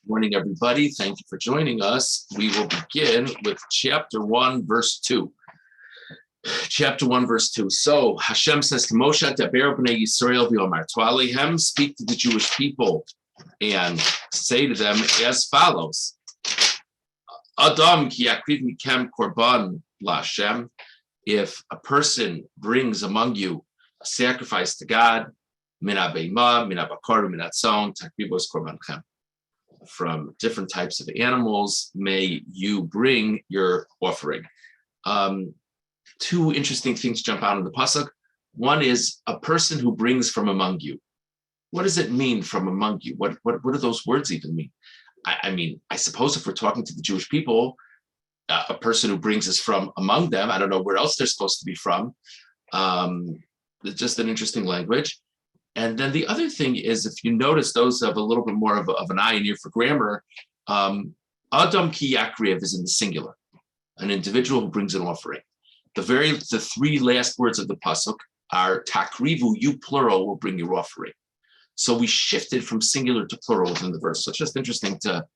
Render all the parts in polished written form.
Morning, everybody. Thank you for joining us. We will begin with chapter 1, verse 2. Chapter 1, verse 2. So Hashem says to Moshe, Daber b'nei Yisrael v'yomar to'alehem, speak to the Jewish people and say to them as follows. Adam ki yakriv mikem korban la'Hashem. If a person brings among you a sacrifice to God, min ha'beima, min ha'bakar, min ha'tzon, takribos korbanchem. From different types of animals, may you bring your offering. Two interesting things jump out in the pasuk. One is a person who brings from among you. What does it mean from among you? What do those words even mean? I mean, I suppose if we're talking to the Jewish people, a person who brings is from among them. I don't know where else they're supposed to be from. It's just an interesting language. And then the other thing is, if you notice, those have a little bit more of an eye and ear for grammar, Adam ki yakriv is in the singular, an individual who brings an offering. The three last words of the pasuk are takrivu, you plural will bring your offering. So we shifted from singular to plural within the verse. So it's just interesting to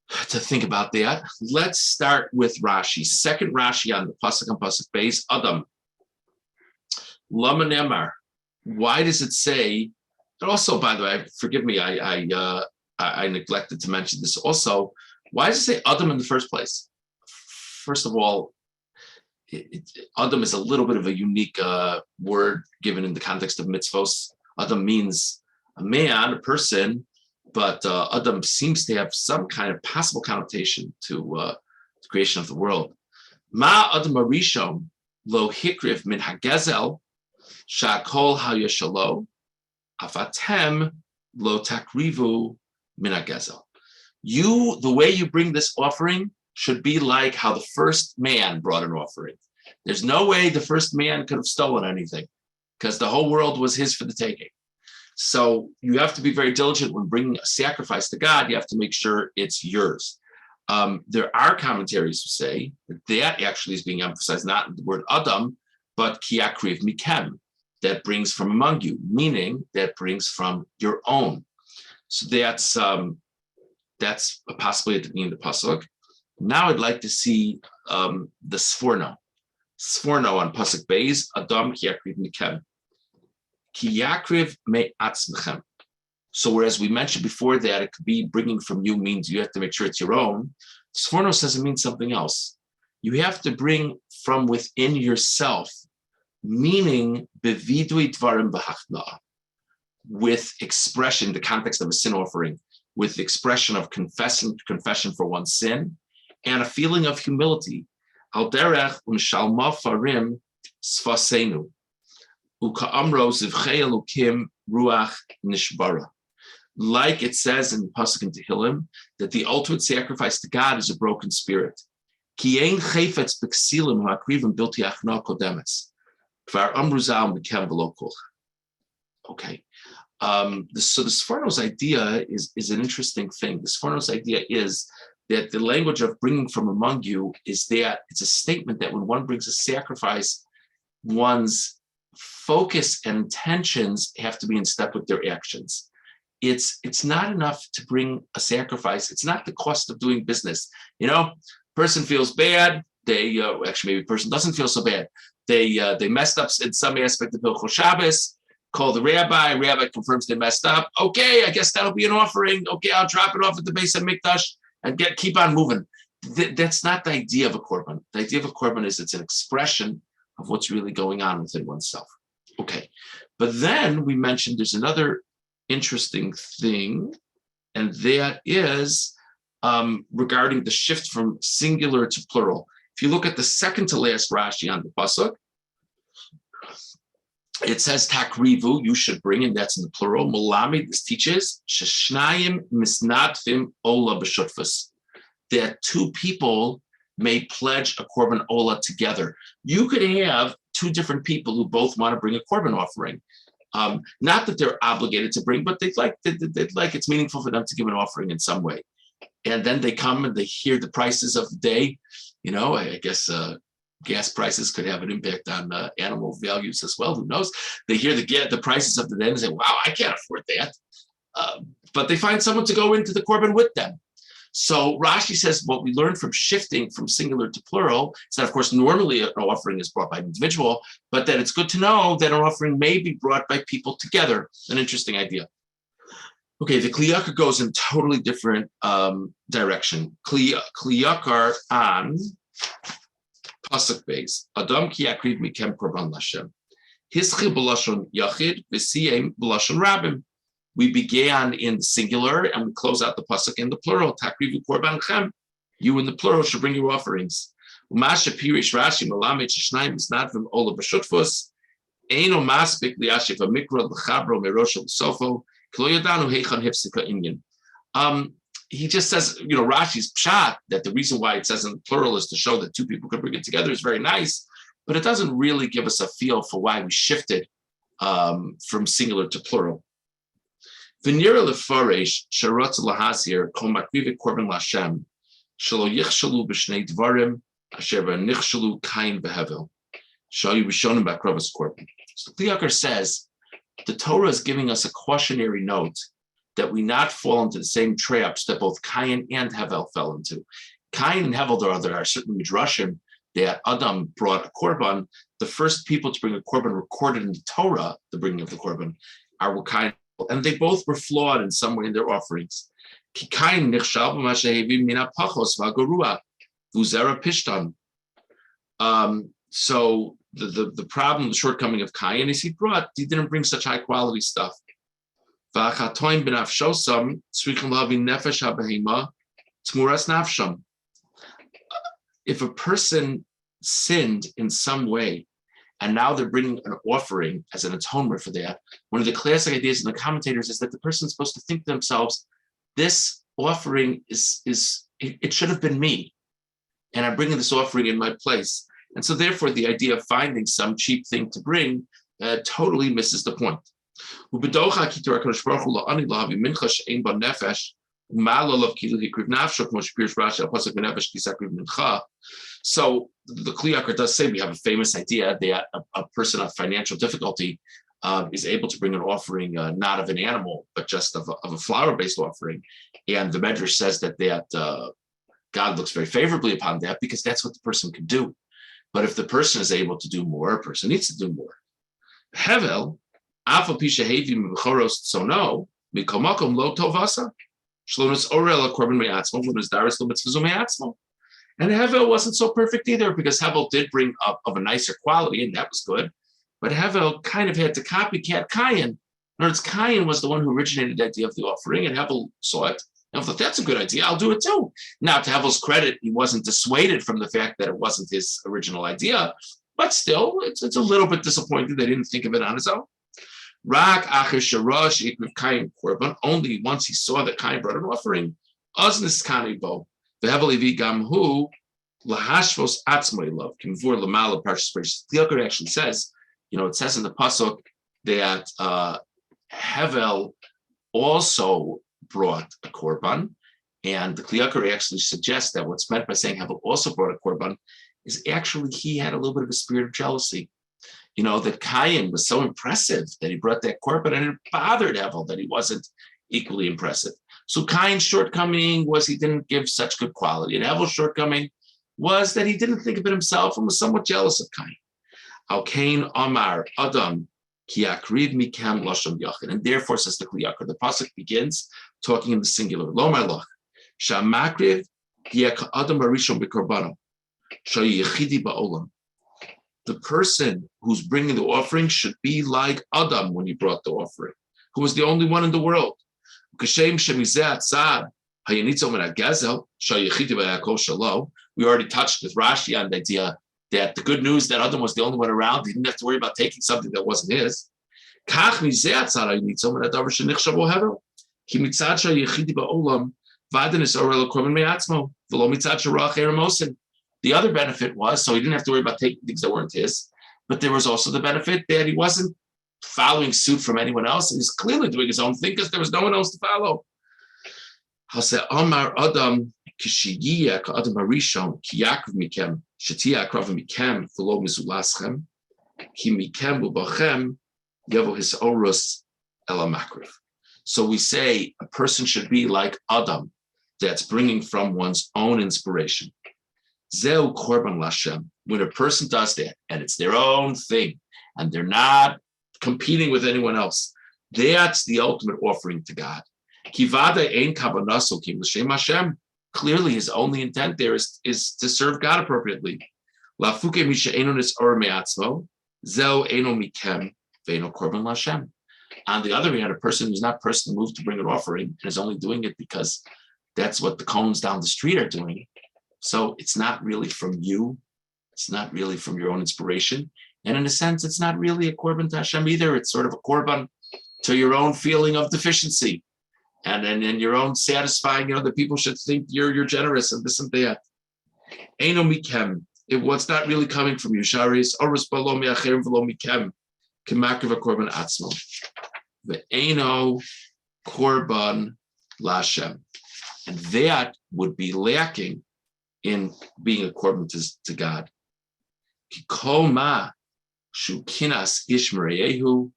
think about that. Let's start with Rashi. Second Rashi on the pasuk and pasuk base, Adam. Lama nemar. Why does it say? And also, by the way, forgive me, I neglected to mention this also. Why does it say Adam in the first place? First of all, Adam is a little bit of a unique word given in the context of mitzvos. Adam means a man, a person, but Adam seems to have some kind of possible connotation to the creation of the world. Ma Adam Arishon lo hikriv min hagezel shakol hayashalo afatem lo takrivu min hagezel. You, the way you bring this offering should be like how the first man brought an offering. There's no way the first man could have stolen anything because the whole world was his for the taking. So you have to be very diligent when bringing a sacrifice to God. You have to make sure it's yours. There are commentaries who say that actually is being emphasized, not in the word Adam, but ki yakriv mikem, that brings from among you, meaning that brings from your own. So that's a possibility at the beginning of the pasuk. Now I'd like to see the sforno. Sforno on pasuk beis, Adam ki yakriv mikem. Ki yakriv me atzmechem. So whereas we mentioned before that it could be bringing from you means you have to make sure it's your own, sforno says it means something else. You have to bring from within yourself, meaning bevidui dvarim b'hachna, with expression, the context of a sin offering, with the expression of confession for one's sin, and a feeling of humility. Al derech u'nshalma farim sfasenu, u'ka'amro zivchei elukim ruach nishbara. Like it says in Pasuk in Tehillim, that the ultimate sacrifice to God is a broken spirit. Ki ein chayfetz b'ksilim ha'akrivim bilti achna kodemes. Kvar amru zal b'kem v'lo kol. Okay. So the Sforno's idea is an interesting thing. The Sforno's idea is that the language of bringing from among you is that it's a statement that when one brings a sacrifice, one's focus and intentions have to be in step with their actions. It's not enough to bring a sacrifice. It's not the cost of doing business. You know, person feels bad. They actually maybe the person doesn't feel so bad. They messed up in some aspect of Hilchos Shabbos. Call the rabbi. Rabbi confirms they messed up. Okay, I guess that'll be an offering. Okay, I'll drop it off at the base of Mikdash and keep on moving. That's not the idea of a korban. The idea of a korban is it's an expression of what's really going on within oneself. Okay, but then we mentioned there's another interesting thing, and that is regarding the shift from singular to plural. If you look at the second to last Rashi on the pasuk, it says takrivu, you should bring, and that's in the plural. Malami, this teaches sheshnayim misnadfim ola b'shutfus, that two people may pledge a korban ola together. You could have two different people who both want to bring a korban offering. Not that they're obligated to bring, but they'd like it's meaningful for them to give an offering in some way. And then they come and they hear the prices of the day. You know, I guess gas prices could have an impact on animal values as well. Who knows? They hear the prices of the day and say, wow, I can't afford that. but they find someone to go into the korban with them. So Rashi says what we learn from shifting from singular to plural is that, of course, normally an offering is brought by an individual, but that it's good to know that an offering may be brought by people together. An interesting idea. Okay, the Kli Yakar goes in totally different direction. Kli Yakar on pasuk base. Adam ki yakriv mikem korban lashem. Hischi b'lashon yachid v'siyem b'lashon rabim. We began in the singular and we close out the pasuk in the plural. Takrivu korban chem. You in the plural should bring your offerings. Umasha pirish Rashi malamet shnaim isnadvim ola b'shutfus. Eino maspik liashiv amikra l'chabro merosha l'sofo. Klo yadanu heichan hifsika inyan. He just says, Rashi's pshat that the reason why it says in the plural is to show that two people could bring it together is very nice, but it doesn't really give us a feel for why we shifted from singular to plural. V'nira lefaresh sharotz lahasir kol makrivet korban lashem shelo yichshalu b'shnei dvarim asher v'nichshalu kain v'hevel shayu b'shonim b'akrovas korban. So Kli Yakar says the Torah is giving us a cautionary note that we not fall into the same traps that both Cain and Hevel fell into. Cain and Hevel, there are certain midrashim that Adam brought a korban. The first people to bring a korban recorded in the Torah, the bringing of the korban, are Cain, and they both were flawed in some way in their offerings. Cain nichshal b'mashehevi mina pachos v'agorua v'uzera pishtan. So the problem, the shortcoming of Cain is he didn't bring such high quality stuff. If a person sinned in some way, and now they're bringing an offering as an atonement for that, one of the classic ideas in the commentators is that the person's supposed to think to themselves, this offering it should have been me, and I'm bringing this offering in my place. And so therefore the idea of finding some cheap thing to bring totally misses the point. So the Kli Yakar does say we have a famous idea that a person of financial difficulty is able to bring an offering not of an animal, but just of a flour-based offering. And the Medrash says that God looks very favorably upon that because that's what the person can do. But if the person is able to do more, a person needs to do more. Hevel, Afal Pisha Hevi Mibchoros Tsono, Mikomakom Lo Tovasa, Shlonis Orel Korban Me'atzmo, Shlonis Daris Lo Mitzvah Me'atzmo. And Hevel wasn't so perfect either because Hevel did bring up of a nicer quality, and that was good. But Hevel kind of had to copycat Cain. In other words, Cain was the one who originated the idea of the offering, and Hevel saw it. And thought, that's a good idea, I'll do it too. Now, to Hevel's credit, he wasn't dissuaded from the fact that it wasn't his original idea, but still, it's a little bit disappointing they didn't think of it on his own. Rak acher sharash ikriv Cain korban, only once he saw that Cain brought an offering, aznis kanibo, v'hevel ivi gamhu, lahashvos atzmoi love, kimvur lamala parshas. The Yakar actually says, it says in the pasuk that Hevel also brought a korban, and the Kli Yakar actually suggests that what's meant by saying Hevel also brought a korban is actually he had a little bit of a spirit of jealousy. That Cain was so impressive that he brought that korban, and it bothered Hevel that he wasn't equally impressive. So Cain's shortcoming was he didn't give such good quality, and Hevel's shortcoming was that he didn't think of it himself and was somewhat jealous of Cain. Al Cain Amar Adam Ki akriv mikam lashon yachid, and therefore says the Kli Yakar, the pasuk begins talking in the singular. Lo malach shamakriv yek adam arishon b'korbano shayichidi ba'olam. The person who's bringing the offering should be like Adam when he brought the offering, who was the only one in the world. We already touched with Rashi on the idea that the good news that Adam was the only one around, he didn't have to worry about taking something that wasn't his. The other benefit was, so he didn't have to worry about taking things that weren't his, but there was also the benefit that he wasn't following suit from anyone else. He was clearly doing his own thing because there was no one else to follow. Amar Adam Kishigia Adam Harishon Kiyakv Mikem Shatia Akrav Mikem V'lo Mizulaschem Ki Mikem Ubachem Yevo His Orus Elamakriv. So we say a person should be like Adam, that's bringing from one's own inspiration. Zeu korban lashem. When a person does that, and it's their own thing, and they're not competing with anyone else, that's the ultimate offering to God. Kivada ein kavanaso kim l'shem Hashem. Clearly, his only intent there is to serve God appropriately. Lafuke misha enonis or me'atzmo, zeu eno mikem ve'eno korban lashem. On the other hand, a person who's not personally moved to bring an offering and is only doing it because that's what the cones down the street are doing. So it's not really from you. It's not really from your own inspiration. And in a sense, it's not really a korban to Hashem either. It's sort of a korban to your own feeling of deficiency. And then your own satisfying, that people should think you're generous and this and that. Eino mikem. What's not really coming from you. Sharis oros balo me'acherim v'lo mikem. K'makiv korban atzmo. Ve'eino korban lashem. And that would be lacking in being a korban to God. Kol ma shu kinas ish mereyehu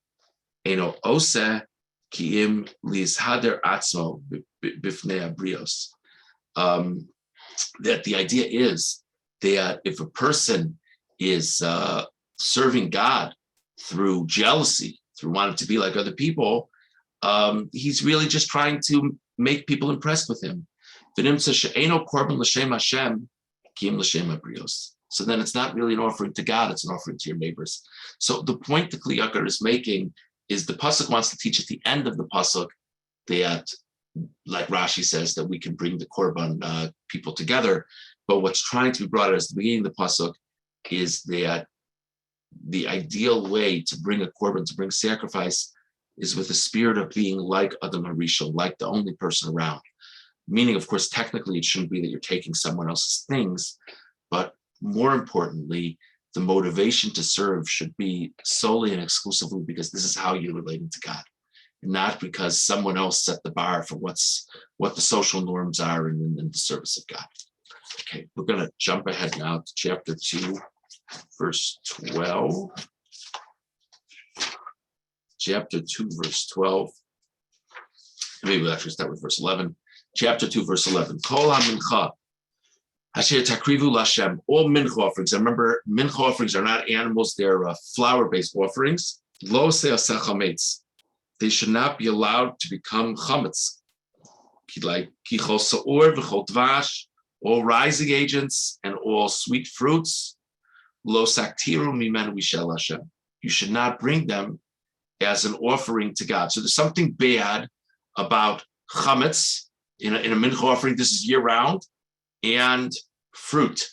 eno ose ki'im lizhader atzmo bifnei abrios. That the idea is that if a person is serving God through jealousy, through wanting to be like other people, he's really just trying to make people impressed with him. So then it's not really an offering to God, it's an offering to your neighbors. So the point the Kli Yakar is making is the Pasuk wants to teach at the end of the Pasuk that, like Rashi says, that we can bring the Korban people together. But what's trying to be brought out at the beginning of the Pasuk is that the ideal way to bring a Korban, to bring sacrifice, is with the spirit of being like Adam HaRishon, like the only person around. Meaning, of course, technically, it shouldn't be that you're taking someone else's things, but more importantly, the motivation to serve should be solely and exclusively because this is how you're relating to God, not because someone else set the bar for what the social norms are in the service of God. Okay, we're going to jump ahead now to chapter 2, verse 12. Chapter 2, verse 12. Maybe we'll actually start with verse 11. Chapter 2, verse 11. Kol ha-mincha asher takrivu lashem. All mincha offerings. And remember, mincha offerings are not animals, they're flour-based offerings. Lo se'aseh chametz. They should not be allowed to become chametz. Like kichol sa'or v'chol dvash, all rising agents and all sweet fruits. Lo saktiru mimenu mishel Hashem. You should not bring them as an offering to God. So there's something bad about chametz in a mincha offering. This is year round, and fruit.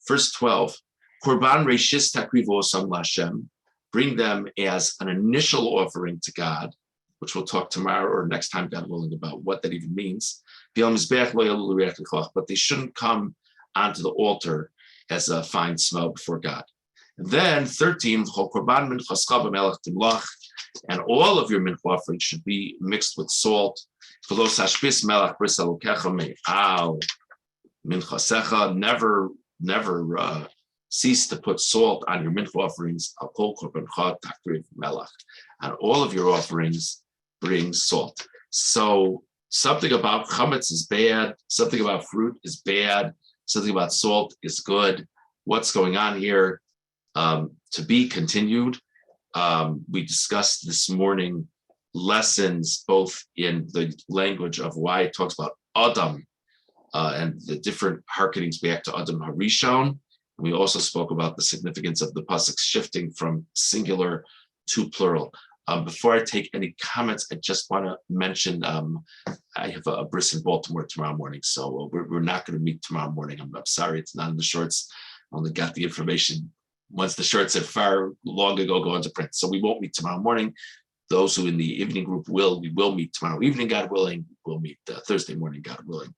Verse 12, Korban Reishis Takrivo Sam Lashem, bring them as an initial offering to God, which we'll talk tomorrow or next time, God willing, about what that even means. But they shouldn't come onto the altar as a fine smell before God. And then 13, and all of your mincha offerings should be mixed with salt. Never cease to put salt on your mincha offerings. And all of your offerings bring salt. So something about chametz is bad, something about fruit is bad, something about salt is good. What's going on here? To be continued. We discussed this morning lessons both in the language of why it talks about Adam and the different hearkenings back to Adam HaRishon. We also spoke about the significance of the pasuk shifting from singular to plural. Before I take any comments, I just want to mention I have a bris in Baltimore tomorrow morning, so we're not going to meet tomorrow morning. I'm sorry, it's not in the shorts. I only got the information once the shorts had far long ago gone to print. So we won't meet tomorrow morning. Those who in the evening group we will meet tomorrow evening, God willing. We'll meet Thursday morning, God willing.